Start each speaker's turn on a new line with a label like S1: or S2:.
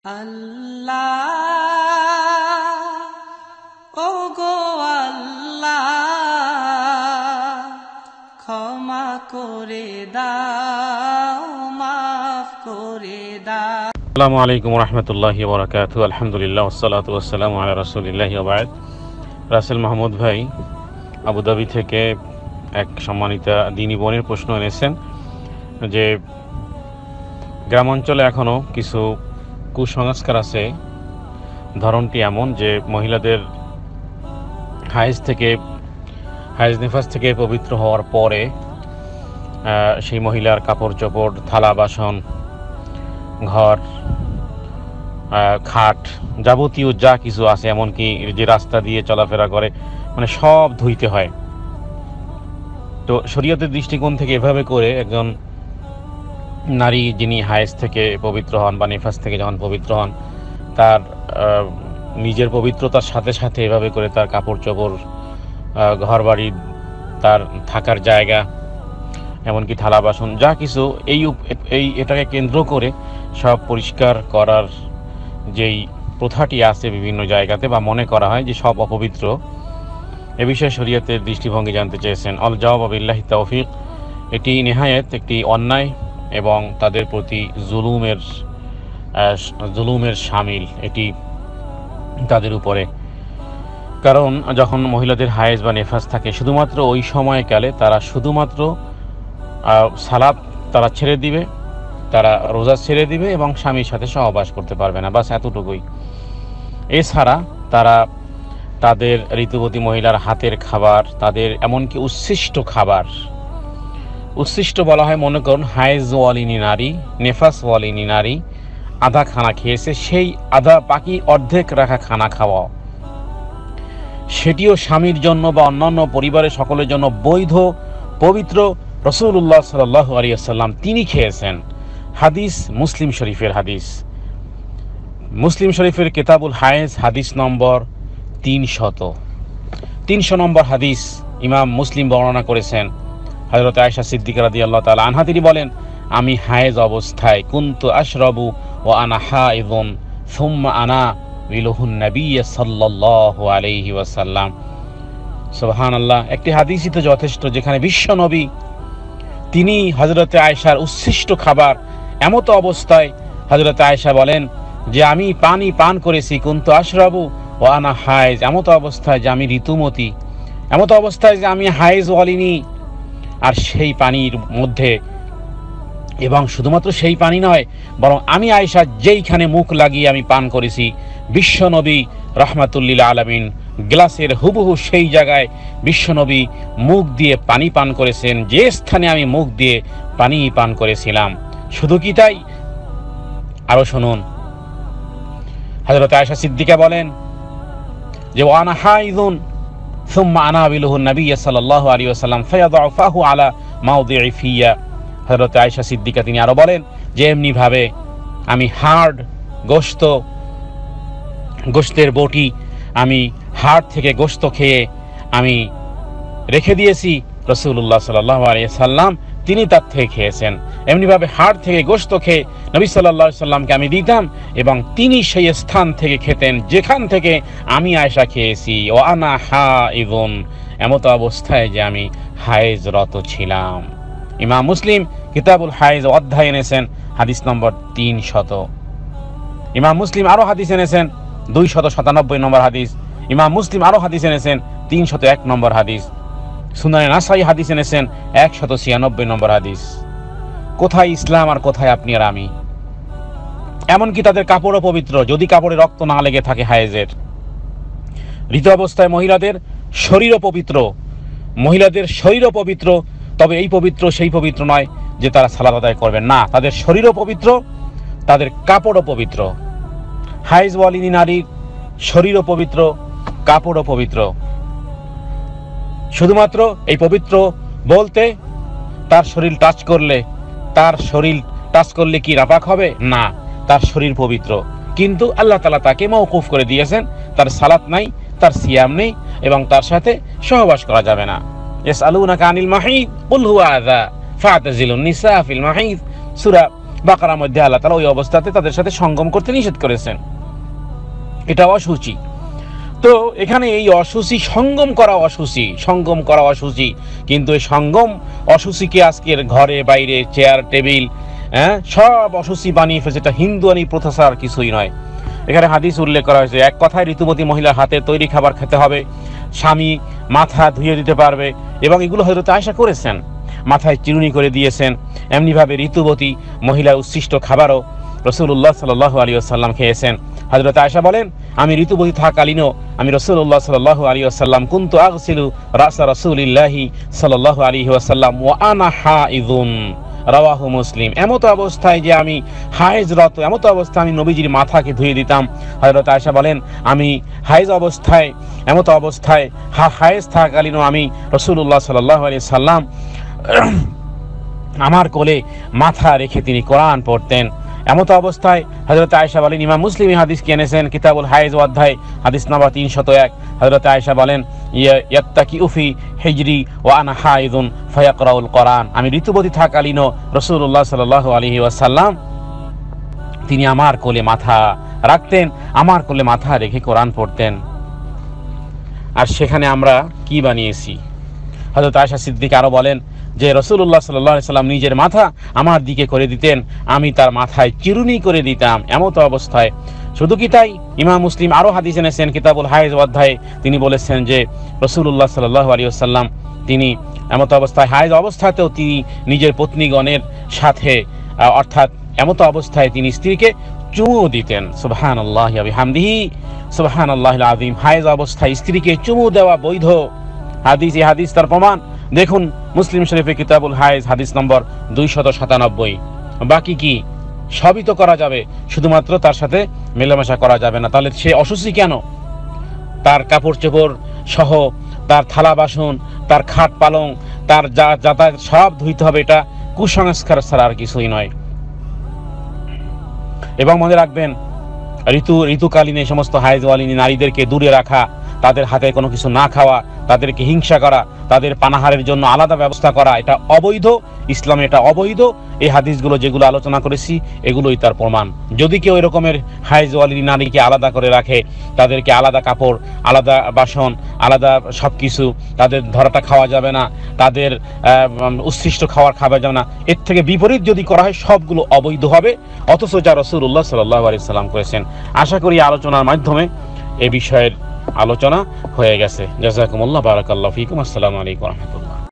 S1: আল্লাহ ও গো আল্লাহ ক্ষমা করে দাও মাফ করে দাও।
S2: আসসালামু আলাইকুম রহমতুল্লাহি ওয়া বারাকাতুহু। আলহামদুলিল্লাহ ওয়াসসালাতু ওয়াসসালামু আলা রাসূলিল্লাহি ওয়া বা'দ। রাসেল মাহমুদ ভাই আবুধাবি থেকে এক সম্মানিতা দিনী বোনের প্রশ্ন এনেছেন যে গ্রামাঞ্চলে এখনও কিছু কুসংস্কার আছে। ধরনটি এমন যে মহিলাদের হায়েজ নিফাস থেকে পবিত্র হওয়ার পরে সেই মহিলার কাপড় চোপড়, থালা বাসন, ঘর, খাট, যাবতীয় যা কিছু আছে, এমনকি যে রাস্তা দিয়ে চলাফেরা করে, মানে সব ধুইতে হয়। তো শরীয়তের দৃষ্টিকোণ থেকে এভাবে করে একজন নারী যিনি হায়েজ থেকে পবিত্র হন বা নিফাস থেকে যখন পবিত্র হন, তার নিজের পবিত্রতার সাথে সাথে এভাবে করে তার কাপড় চোপড়, ঘর বাড়ি, তার থাকার জায়গা, এমনকি থালা বাসন যা কিছু এটাকে কেন্দ্র করে সব পরিষ্কার করার যেই প্রথাটি আছে বিভিন্ন জায়গাতে, বা মনে করা হয় যে সব অপবিত্র, এ বিষয়ে শরীয়তের দৃষ্টিভঙ্গি জানতে চেয়েছেন। আল জাওয়াব বিল্লাহি তাওফিক। এটি নেহায়েত একটি অন্যায় এবং তাদের প্রতি জুলুমের শামিল এটি তাদের উপরে। কারণ যখন মহিলাদের হায়েজ বা নেফাস থাকে, শুধুমাত্র ওই সময়কালে তারা শুধুমাত্র সালাত তারা ছেড়ে দিবে, তারা রোজা ছেড়ে দিবে এবং স্বামীর সাথে সহবাস করতে পারবে না, বাস এতটুকুই। এছাড়া তারা তাদের ঋতুবতী মহিলার হাতের খাবার, তাদের এমনকি উচ্ছিষ্ট বলা হয়, মনে করুন হায়েজ ওয়ালিনী নারী, নেফাস ওয়ালিনী নারী আধা খানা খেয়েছে, সেই আধা বাকি অর্ধেক রাখা খানা খাওয়া, সেটিও স্বামীর জন্য বা অন্যান্য পরিবারের সকলের জন্য বৈধ, পবিত্র। রাসূলুল্লাহ সাল্লাল্লাহু আলাইহি ওয়াসাল্লাম তিনি খেয়েছেন। হাদিস মুসলিম শরীফের হাদিস, মুসলিম শরীফের কিতাবুল হায়েজ হাদিস নম্বর 300 নম্বর হাদিস ইমাম মুসলিম বর্ণনা করেছেন। হযরত আয়েশা সিদ্দিকা রাদিয়াল্লাহু তাআলা আনহা তিনি বলেন, আমি হায়েজ অবস্থায় কুনতু আশরাবু ওয়া আনা হাইযুন সুম্মা আনা বিলুহুন নবী সাল্লাল্লাহু আলাইহি ওয়াসাল্লাম। সুবহানাল্লাহ। একটি হাদিসই তো যথেষ্ট, যেখানে বিশ্ব নবী তিনি হযরতে আয়েশার উচ্ছিষ্ট খাবার, এমত অবস্থায় হযরত আয়েশা বলেন যে আমি পানি পান করেছি, কুনতু আশরাবু ওয়া আনা হায়েজ, এমত অবস্থায় যে আমি ঋতুমতী, এমত অবস্থায় যে আমি হায়েজ ওয়ালিনী। আর সেই পানির মধ্যে, এবং শুধুমাত্র সেই পানি নয়, বরং আমি আয়েশা যেইখানে মুখ লাগিয়ে আমি পান করেছি, বিশ্বনবী রাহমাতুল্লিল আলামিন গ্লাসের হুবহু সেই জায়গায় বিশ্বনবী মুখ দিয়ে পানি পান করেছেন, যে স্থানে আমি মুখ দিয়ে পানি পান করেছিলাম। শুধু কি তাই, আরো শুনুন। হযরত আয়েশা সিদ্দিকা বলেন যে ওয়ানা হাইযুন সুম্মা আনা বিলুহুন নবী সাল্লাল্লাহু আলাইহি ওয়াসাল্লাম ফায়াদউ ফাহু আলা মাওদি'i ফিয়া। হযরত আয়েশা সিদ্দিকা তিনি আরো বলেন যে এমনি ভাবে আমি হাড়, গোশতের বটি, আমি হাড় থেকে গোশত খেয়ে আমি রেখে দিয়েছি, রাসূলুল্লাহ সাল্লাল্লাহু আলাইহি ওয়াসাল্লাম তিনি তার থেকে খেয়েছেন। এমনিভাবে হাড় থেকে গোশত খেয়ে নবী সাল্লাল্লাহু আলাইহি ওয়াসাল্লামকে আমি দিতাম, এবং তিনি সেই স্থান থেকে খেতেন যেখান থেকে আমি আয়েশা খেয়েছি। ও আনা হাইযুন, এমত অবস্থায় যে আমি হায়েজরত ছিলাম। ইমাম মুসলিম কিতাবুল হায়েজ অধ্যায় এনেছেন হাদিস নম্বর 300। ইমাম মুসলিম আরো হাদিস এনেছেন 297 নম্বর হাদিস। ইমাম মুসলিম আরো হাদিস এনেছেন 301 নম্বর হাদিস। সুনানে নাসাই হাদিস এনেছেন 196 নম্বর হাদিস। কোথায় ইসলাম আর কোথায় আপনি আর আমি? এমনকি তাদের কাপড়ও পবিত্র, যদি কাপড়ে রক্ত না লেগে থাকে হায়েজের। ঋতু অবস্থায় মহিলাদের শরীরও পবিত্র, তবে এই পবিত্র সেই পবিত্র নয় যে তারা সালাত আদায় করবেন না, তাদের শরীরও পবিত্র, তাদের কাপড়ও পবিত্র। হায়েজ ওয়ালিনী নারীর শরীরও পবিত্র, কাপড়ও পবিত্র। শুধুমাত্র এই পবিত্র বলতে তার শরীর টাচ করলে কি নাপাক হবে? না, তার শরীর পবিত্র, কিন্তু আল্লাহ তাআলা তাকে মওকুফ করে দিয়েছেন, তার সালাত নাই, তার সিয়াম নেই, এবং তার সাথে সহবাস করা যাবে না। ইয়াসআলুনাকা আনিল মাহিদ কুল হুয়া আযা ফাতাজিলুন নিসা ফিল মাহিদ, সূরা বাকারার মধ্যে আল্লাহ তাআলা ওই অবস্থাতে তাদের সাথে সঙ্গম করতে নিষেধ করেছেন, এটা অসুচি। তো এখানে এই অসুচি, সঙ্গম করা অসুচি, কিন্তু এই সঙ্গম অসুচিকে আজকের ঘরে বাইরে চেয়ার টেবিল সব অসুচি বানিয়ে ফেলছে। এটা হিন্দুয়ানি প্রথা ছাড়া কিছুই নয়। এখানে হাদিস উল্লেখ করা হয়েছে, এক কথায় ঋতুমতী মহিলার হাতে তৈরি খাবার খেতে হবে, স্বামী মাথা ধুয়ে দিতে পারবে, এবং এগুলো হযরত আয়েশা করেছেন, মাথায় চিরুনি করে দিয়েছেন। এমনিভাবে ঋতুবতী মহিলার উচ্ছিষ্ট খাবারও রাসূলুল্লাহ সাল্লাল্লাহু আলাইহি ওয়াসাল্লাম খেয়েছেন। হযরত আয়েশা বলেন, আমি ঋতুবতী থাকালীনও আমি রাসূলুল্লাহ সাল্লাল্লাহু আলাইহি ওয়াসাল্লাম কুনতু আগসিলু রাসা রাসূলিল্লাহি সাল্লাল্লাহু আলাইহি ওয়াসাল্লাম ওয়া আনা হাইযুন, রাওয়াহু মুসলিম। এমতো অবস্থায় যে আমি হায়েজরত, এমতো অবস্থায় আমি নবীজির মাথাকে ধুয়ে দিতাম। হযরত আয়েশা বলেন, আমি হায়েজ অবস্থায়, এমতো অবস্থায় হায়েজ থাকালীনও আমি রাসূলুল্লাহ সাল্লাল্লাহু আলাইহি সাল্লাম আমার কোলে মাথা রেখে তিনি কোরআন পড়তেন। এমতো অবস্থায় হযরত আয়েশা বলেন, ইমাম মুসলিম হাদিসকে এনেছেন কিতাবুল হায়েজ অধ্যায় হাদিস নাম্বার 301। হযরত আয়েশা বলেন, ইয়াত্তাকিউ ফি হিজরি ওয়া আনা হাইযুন ফায়াকরাউল কোরআন, আমি ঋতুবতী থাকালীনও রাসূলুল্লাহ সাল্লাল্লাহু আলাইহি ওয়াসাল্লাম তিনি আমার কোলে মাথা রাখতেন, আমার কোলে মাথা রেখে কোরআন পড়তেন। আর সেখানে আমরা কি বানিয়েছি? হযরত আয়েশা সিদ্দিকা আরো বলেন যে রাসূলুল্লাহ সাল্লাল্লাহু আলাইহি সাল্লাম নিজের মাথা আমার দিকে করে দিতেন, আমি তার মাথায় চিরুনি করে দিতাম। এমতো অবস্থায়, শুধু কি তাই, ইমাম মুসলিম আরো হাদিস এনেছেন কিতাবুল হায়েজ অধ্যায়ে, তিনি বলেছেন যে রাসূলুল্লাহ সাল্লাল্লাহু আলাইহি ওয়াসাল্লাম তিনি এমতো অবস্থায়, হায়েজ অবস্থাতেও তিনি নিজের পত্নীগণের সাথে, অর্থাৎ এমতো অবস্থায় তিনি স্ত্রীকে চুমু দিতেন। সুবহানাল্লাহি ওয়া বিহামদিহি সুবহানাল্লাহিল আযীম। হায়েজ অবস্থায় স্ত্রীকে চুমু দেওয়া বৈধ। হাদিস, এই হাদিস তার প্রমাণ দেখুন মুসলিম শরীফে কিতাবুল হায়েজ হাদিস নম্বর 297। বাকি কি সবই তো করা যাবে, শুধুমাত্র তার সাথে মেলামেশা করা যাবে না। তাহলে সে অসুচি কেন? তার কাপড় চোপড় সহ, তার থালা বাসন, তার খাট পালং, তার যাতায়াত সব ধুইতে হবে। এটা কুসংস্কার ছাড়া আর কিছুই নয়। এবং মনে রাখবেন, ঋতুকালীন এই সমস্ত হায়েজওয়ালিনী নারীদেরকে দূরে রাখা, তাদের হাতে কোনো কিছু না খাওয়া, তাদেরকে হিংসা করা, তাদের পানাহারের জন্য আলাদা ব্যবস্থা করা, এটা অবৈধ। ইসলামে এটা অবৈধ। এই হাদিসগুলো যেগুলো আলোচনা করেছি এগুলোই তার প্রমাণ। যদি কেউ এরকমের হায়েজওয়ালিনী নারীকে আলাদা করে রাখে, তাদেরকে আলাদা কাপড়, আলাদা বাসন, আলাদা সব কিছু, তাদের ধরাটা খাওয়া যাবে না, তাদের উচ্ছিষ্ট খাবার খাওয়া যাবে না, এর থেকে বিপরীত যদি করা হয় সবগুলো অবৈধ হবে। অথচ যা রাসূলুল্লাহ সাল্লাল্লাহু আলাইহি সাল্লাম করেছেন। আশা করি আলোচনার মাধ্যমে এ বিষয়ের আলোচনা হয়ে গেছে। জাযাকুমুল্লাহ, বারাকাল্লাহু ফীকুম। আসসালামু আলাইকুম ওয়া রাহমাতুল্লাহ।